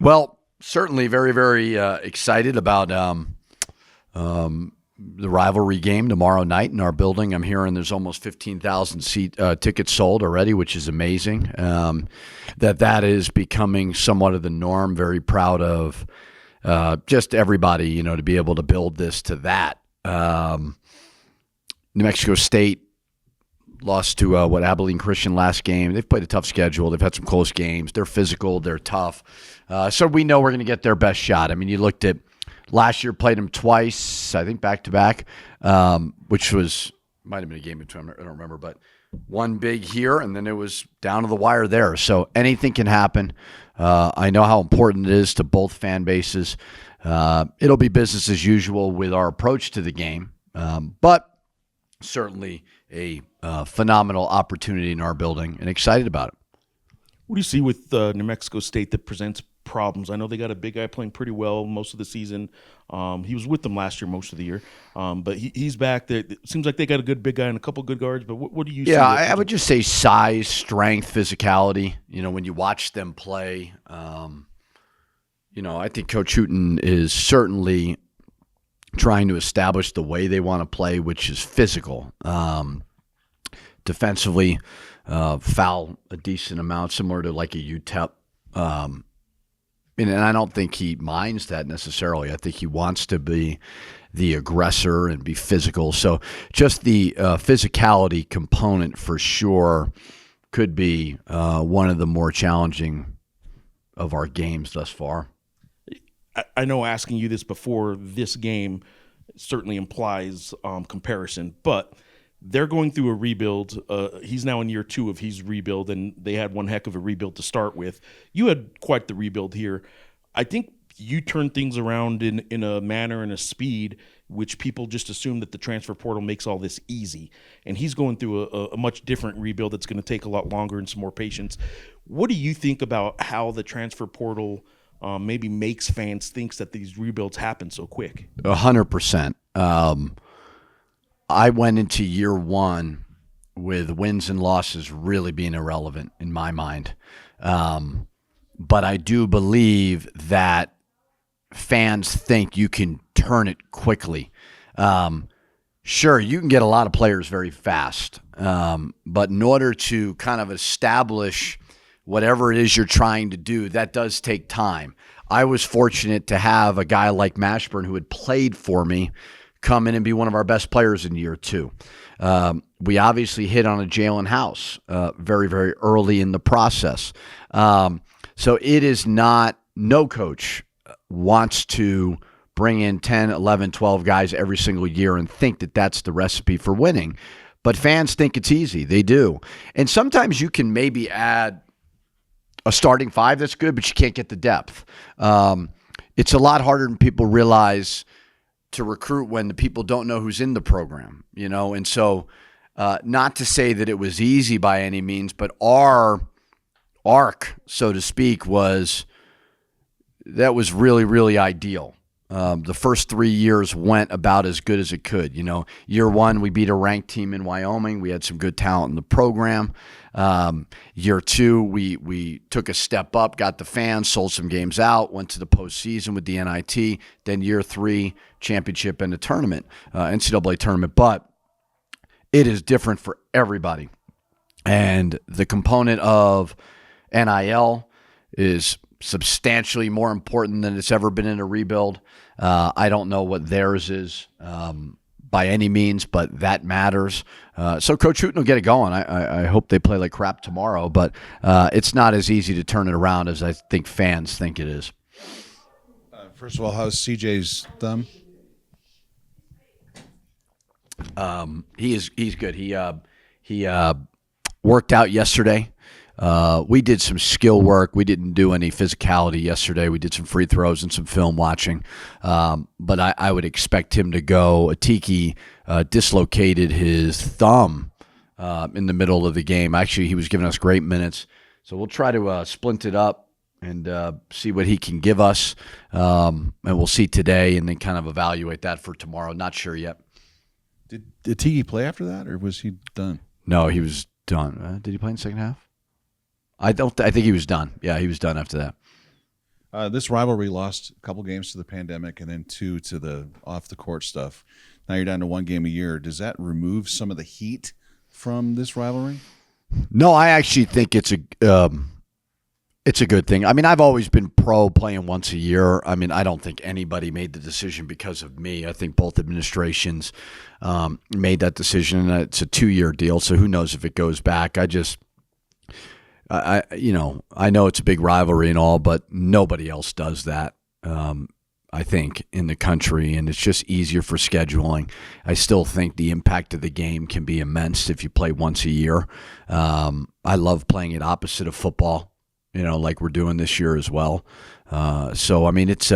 Well, certainly very, very excited about the rivalry game tomorrow night in our building. I'm hearing there's almost 15,000 tickets sold already, which is amazing. That is becoming somewhat of the norm. Very proud of just everybody, to be able to build this to that. New Mexico State lost to Abilene Christian last game. They've played a tough schedule. They've had some close games. They're physical. They're tough. So we know we're going to get their best shot. I mean, you looked at last year, played them twice, I think back-to-back, which might have been a game between, I don't remember, but one big here, and then it was down to the wire there. So anything can happen. I know how important it is to both fan bases. It'll be business as usual with our approach to the game, but certainly a phenomenal opportunity in our building and excited about it. What do you see with New Mexico State that presents problems? I know they got a big guy playing pretty well most of the season. He was with them last year most of the year, but he's back. It seems like they got a good big guy and a couple good guards, but what do you see? Yeah, I would just say size, strength, physicality. When you watch them play, I think Coach Hooten is certainly trying to establish the way they want to play, which is physical. Defensively, foul a decent amount, similar to like a UTEP. And I don't think he minds that necessarily. I think he wants to be the aggressor and be physical. So just the physicality component for sure could be one of the more challenging of our games thus far. I know asking you this before this game certainly implies comparison, but they're going through a rebuild. He's now in year 2 of his rebuild, and they had one heck of a rebuild to start with. You had quite the rebuild here. I think you turned things around in a manner and a speed which people just assume that the transfer portal makes all this easy. And he's going through a much different rebuild that's going to take a lot longer and some more patience. What do you think about how the transfer portal maybe makes fans think that these rebuilds happen so quick? 100%. I went into year 1 with wins and losses really being irrelevant in my mind. But I do believe that fans think you can turn it quickly. Sure, you can get a lot of players very fast. But in order to kind of establish whatever it is you're trying to do, that does take time. I was fortunate to have a guy like Mashburn who had played for me come in and be one of our best players in year 2. We obviously hit on a Jalen House very, very early in the process. So it is not, no coach wants to bring in 10, 11, 12 guys every single year and think that that's the recipe for winning. But fans think it's easy. They do. And sometimes you can maybe add a starting 5 that's good, but you can't get the depth. It's a lot harder than people realize to recruit when the people don't know who's in the program, And so not to say that it was easy by any means, but our arc, so to speak, was really, really ideal. The first 3 years went about as good as it could. Year 1, we beat a ranked team in Wyoming. We had some good talent in the program. Year 2, we took a step up, got the fans, sold some games out, went to the postseason with the NIT. Then year 3, championship and a tournament, NCAA tournament. But it is different for everybody. And the component of NIL is substantially more important than it's ever been in a rebuild. I don't know what theirs is by any means, but that matters. So Coach Hooten will get it going. I hope they play like crap tomorrow, but it's not as easy to turn it around as I think fans think it is. First of all, how's CJ's thumb? He's good. He worked out yesterday. We did some skill work. We didn't do any physicality yesterday. We did some free throws and some film watching. But I would expect him to go. Atiki dislocated his thumb in the middle of the game. Actually, he was giving us great minutes. So we'll try to splint it up and see what he can give us. And we'll see today and then kind of evaluate that for tomorrow. Not sure yet. Did Atiki play after that, or was he done? No, he was done. Did he play in the second half? I think he was done. Yeah, he was done after that. This rivalry lost a couple games to the pandemic and then 2 to the off the court stuff. Now you're down to 1 game a year. Does that remove some of the heat from this rivalry? No, I actually think it's a good thing. I mean, I've always been pro playing once a year. I mean, I don't think anybody made the decision because of me. I think both administrations made that decision, and it's a 2-year deal. So who knows if it goes back? I know it's a big rivalry and all, but nobody else does that. I think in the country, and it's just easier for scheduling. I still think the impact of the game can be immense if you play once a year. I love playing it opposite of football, like we're doing this year as well. So I mean, it's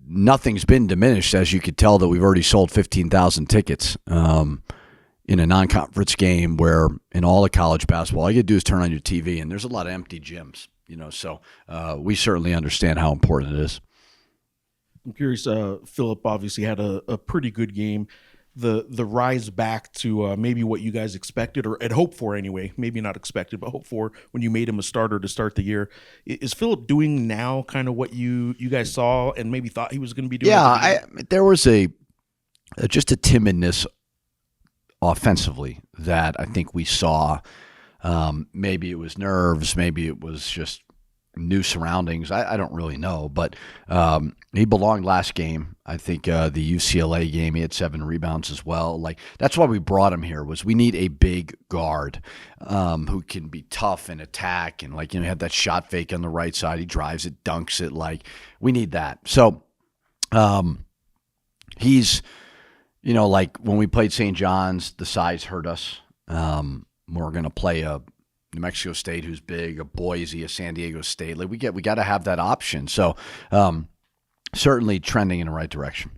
nothing's been diminished, as you could tell that we've already sold 15,000 tickets in a non-conference game, where in all of college basketball, all you got to do is turn on your TV, and there's a lot of empty gyms. So we certainly understand how important it is. I'm curious, Philip obviously had a pretty good game. The rise back to maybe what you guys expected or had hoped for anyway, maybe not expected, but hoped for when you made him a starter to start the year. Is Philip doing now kind of what you guys saw and maybe thought he was going to be doing? Yeah, there was just a timidness offensively that I think we saw. Maybe it was nerves, maybe it was just new surroundings. I don't really know, but he belonged last game. I think the UCLA game, he had 7 rebounds as well. Like, that's why we brought him here, was we need a big guard who can be tough and attack and have that shot fake on the right side. He drives it, dunks it. Like, we need that. So he's, like when we played St. John's, the size hurt us. We're going to play a New Mexico State who's big, a Boise, a San Diego State. Like, we got to have that option. So certainly trending in the right direction.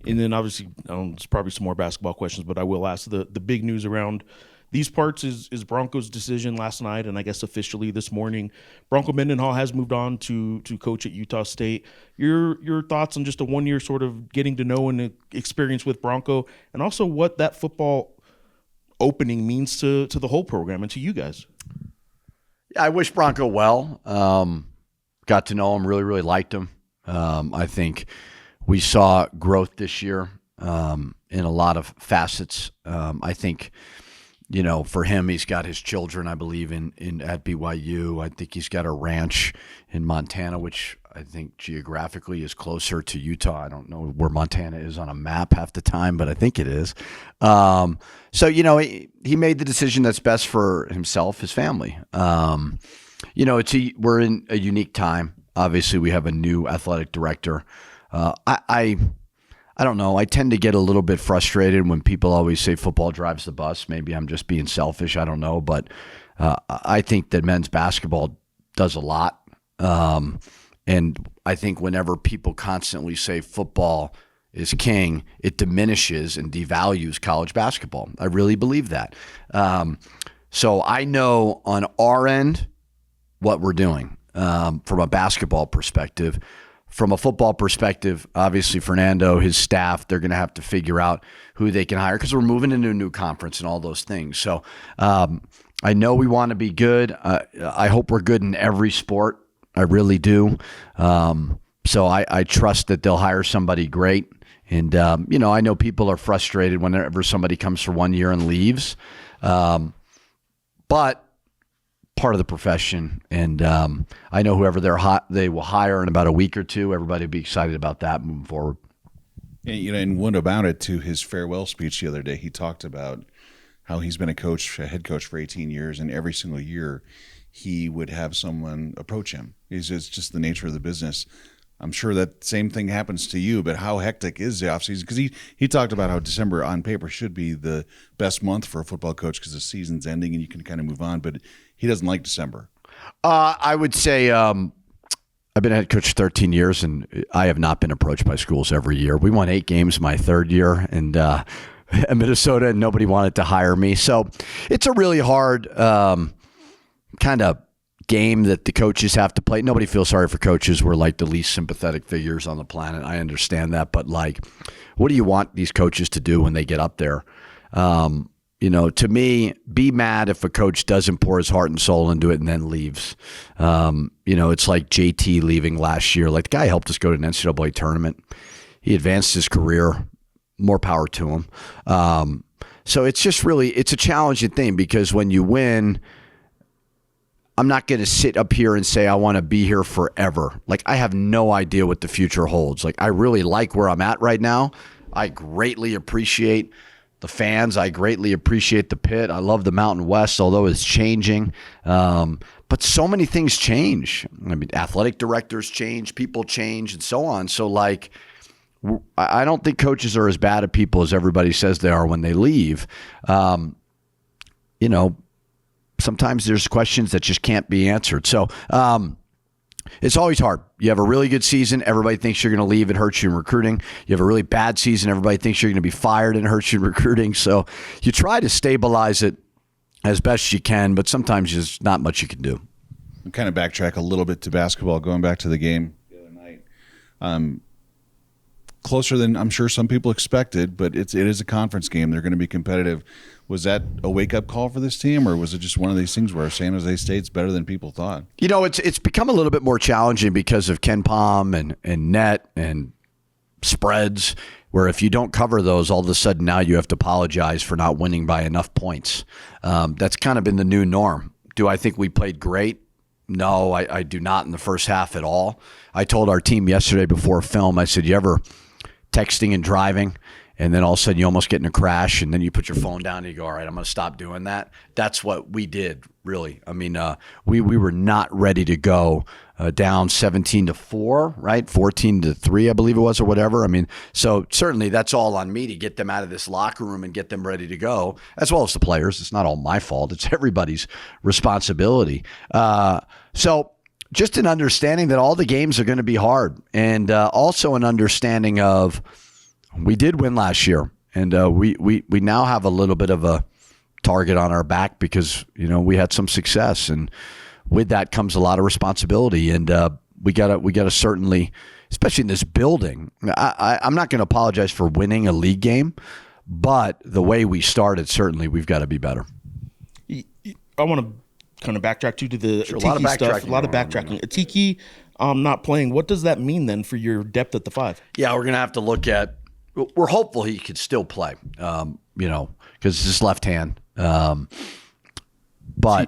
And then obviously, there's probably some more basketball questions, but I will ask the big news around these parts is Bronco's decision last night, and I guess officially this morning. Bronco Mendenhall has moved on to coach at Utah State. Your thoughts on just a 1-year sort of getting to know and experience with Bronco, and also what that football opening means to the whole program and to you guys? I wish Bronco well. Got to know him, really, really liked him. I think we saw growth this year in a lot of facets. I think, for him, he's got his children, I believe, at BYU. I think he's got a ranch in Montana, which I think geographically is closer to Utah. I don't know where Montana is on a map half the time, but I think it is. So, he made the decision that's best for himself, his family. We're in a unique time. Obviously, we have a new athletic director. I don't know. I tend to get a little bit frustrated when people always say football drives the bus. Maybe I'm just being selfish. I don't know. But I think that men's basketball does a lot. And I think whenever people constantly say football is king, it diminishes and devalues college basketball. I really believe that. So I know on our end what we're doing from a basketball perspective. From a football perspective, obviously Fernando, his staff, they're going to have to figure out who they can hire because we're moving into a new conference and all those things. So I know we want to be good. I hope we're good in every sport. I really do. So I trust that they'll hire somebody great. And, I know people are frustrated whenever somebody comes for 1 year and leaves. But part of the profession. And I know whoever they will hire in about a week or two, everybody will be excited about that moving forward. And what about it, to his farewell speech the other day, he talked about how he's been a head coach for 18 years, and every single year he would have someone approach him. It's just the nature of the business. I'm sure that same thing happens to you, but how hectic is the offseason? Because he talked about how December on paper should be the best month for a football coach because the season's ending and you can kind of move on, but he doesn't like December. I would say I've been a head coach 13 years, and I have not been approached by schools every year. We won 8 games my third year, and in Minnesota, and nobody wanted to hire me. So it's a really hard kind of game that the coaches have to play. Nobody feels sorry for coaches. We're like the least sympathetic figures on the planet. I understand that. But what do you want these coaches to do when they get up there? To me, be mad if a coach doesn't pour his heart and soul into it and then leaves. It's like JT leaving last year. Like, the guy helped us go to an NCAA tournament. He advanced his career. More power to him. So it's just it's a challenging thing, because when you win, I'm not going to sit up here and say I want to be here forever. Like, I have no idea what the future holds. Like, I really like where I'm at right now. I greatly appreciate the fans. I greatly appreciate the pit. I love the Mountain West, although it's changing. But so many things change. I mean, athletic directors change, people change, and so on. So, like, I don't think coaches are as bad at people as everybody says they are when they leave. Sometimes there's questions that just can't be answered. So it's always hard. You have a really good season, everybody thinks you're going to leave, it hurts you in recruiting. You have a really bad season, everybody thinks you're going to be fired, and it hurts you in recruiting. So you try to stabilize it as best you can, but sometimes there's not much you can do. I'll kind of backtrack a little bit to basketball, going back to the game the other night. Closer than I'm sure some people expected, but it is a conference game. They're going to be competitive. Was that a wake-up call for this team, or was it just one of these things where San Jose State's better than people thought? It's become a little bit more challenging because of Ken Pom and net and spreads, where if you don't cover those, all of a sudden now you have to apologize for not winning by enough points. That's kind of been the new norm. Do I think we played great? No, I do not in the first half at all. I told our team yesterday before film, I said, you ever texting and driving, and then all of a sudden you almost get in a crash, and then you put your phone down and you go, all right, I'm going to stop doing that. That's what we did, really. I mean, we were not ready to go down 17-4, right? 14-3, I believe it was, or whatever. I mean, so certainly that's all on me to get them out of this locker room and get them ready to go, as well as the players. It's not all my fault. It's everybody's responsibility. So just an understanding that all the games are going to be hard, and also an understanding of we did win last year, and we now have a little bit of a target on our back because we had some success, and with that comes a lot of responsibility, and we gotta certainly, especially in this building. I'm not going to apologize for winning a league game, but the way we started, certainly we've got to be better. I want to kind of backtrack to the Sure, Tiki stuff. A lot of backtracking. Tiki not playing. What does that mean then for your depth at the 5? Yeah, we're going to have to look at. We're hopeful he could still play, because it's his left hand. But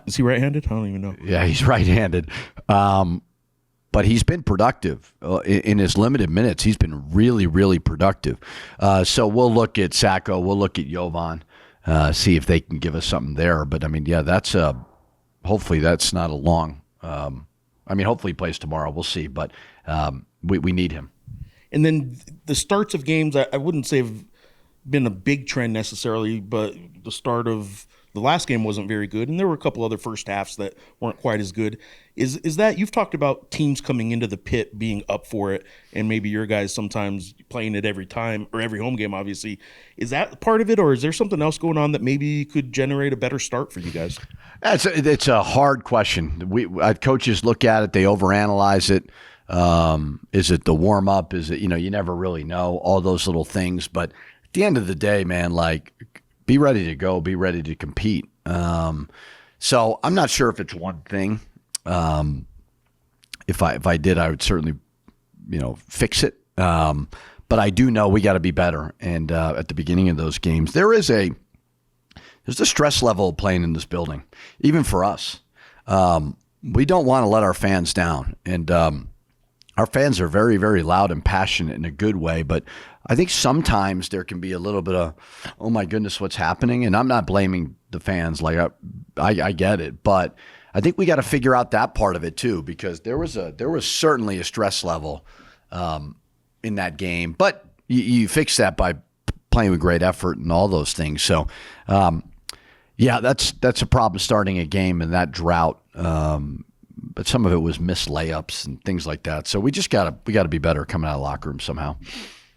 is he right-handed? I don't even know. Yeah, he's right-handed. But he's been productive in his limited minutes. He's been really, really productive. So we'll look at Sacco. We'll look at Jovan, see if they can give us something there. But I mean, yeah, that's hopefully that's not a long. Hopefully he plays tomorrow. We'll see. But we need him. And then the starts of games, I wouldn't say have been a big trend necessarily, but the start of the last game wasn't very good, and there were a couple other first halves that weren't quite as good. Is that, you've talked about teams coming into the pit being up for it, and maybe your guys sometimes playing it every time, or every home game, obviously. Is that part of it, or is there something else going on that maybe could generate a better start for you guys? It's a hard question. Coaches look at it, they overanalyze it. Is it the warm up? Is it, you never really know, all those little things. But at the end of the day, man, like, be ready to go, be ready to compete. So I'm not sure if it's one thing. If I did, I would certainly, fix it. But I do know we got to be better. And at the beginning of those games, there's a stress level of playing in this building, even for us. We don't want to let our fans down. And our fans are very, very loud and passionate in a good way, but I think sometimes there can be a little bit of, oh my goodness, what's happening? And I'm not blaming the fans. Like, I get it, but I think we got to figure out that part of it too, because there was certainly a stress level in that game, but you fix that by playing with great effort and all those things. So, yeah, that's a problem starting a game in that drought. But some of it was missed layups and things like that. So we got to be better coming out of the locker room somehow.